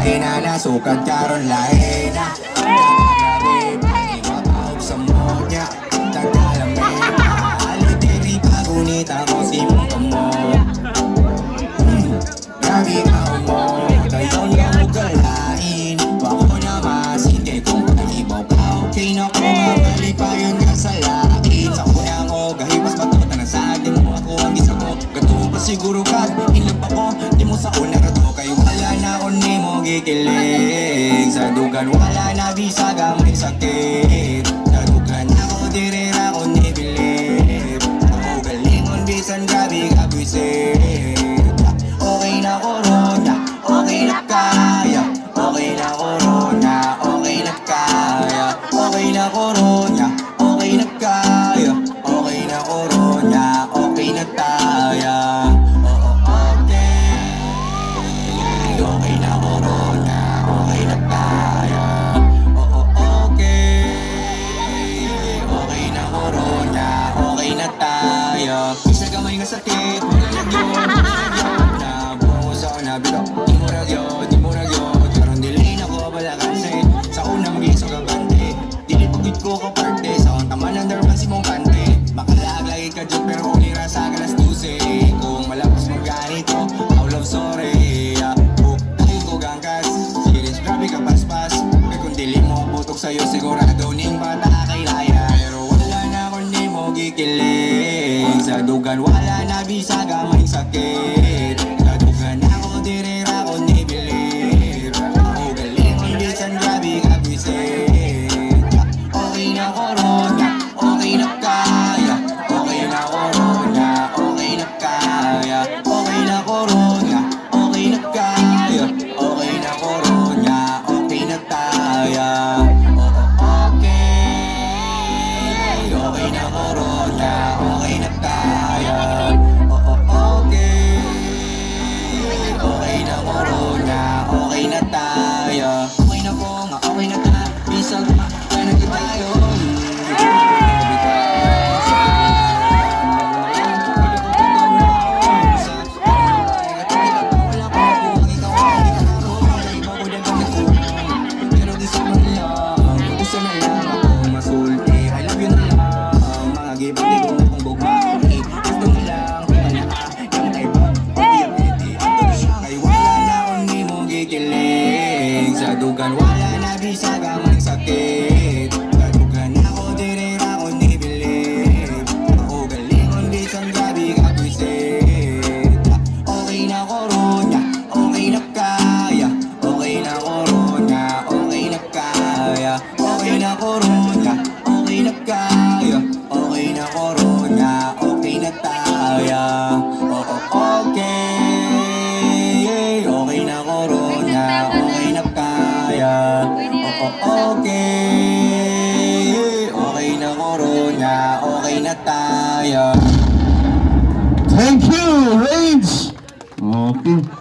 lain na nasukad karon lain na ipapaog sa monya tagkalamay alitiri pagunit ako si mong kamo grabe ka mo kayo nga mo galain wako na masinte kung pag-ibaw ka okay na ko mapalipayon ka sa lain sa kunang o gahipas matuta na sa atin mo ako ang isa ko gato pa siguro ka inlap ako di mo sa una rato kayo wala na on ni mo gikilig sa dugan wala na bisa gamay sakit sa dugan ako dirira ko ni bilib ako galingon bisan grabe ka buisit okay na corona okay na kaya okay na corona okay na kaya okay na corona okay na kaya okay na corona okay na kaya okay na corona okay na kaya okay na corona okay na tayo isa gamay nga sakit wala na yun na buong ko sa unabito di mo ragyo karon dili na ko bala kasi sa una mag-iso ka bante dili pagkit ko ka parte sa on taman under man si mong kante makalaag lagi ka dyan pero kung nira sa galas 12 kung malapos mo ganito I love sorry tayo ko gangkas siris grabe ka paspas kaya kung dili mo putok sa'yo sigurado ning bata kay laya pero wala na kung di mo gikilig sa dugan wala na bisa gamay sakit sa dugan ako dirira ko ni bilib ako galingon bisan grabe ka bisit okay na corona okay na kaya okay na corona okay na kaya okay na corona okay na kaya okay na corona okay na kaya okay na corona okay na kaya okay na corona okay na tayo okay na ko nga okay na ka bisag ka na tayo sa dugan wala na bisa gamay sakit sa dugan ako dirira ko ni bilib ako galingon bisan grabe ka buisit okay na corona okay na kaya okay na corona okay na kaya okay na corona okay na kaya okay na corona okay na kaya okay na corona okay na kaya okay na corona okay na tayo Thank you, Range. Okay.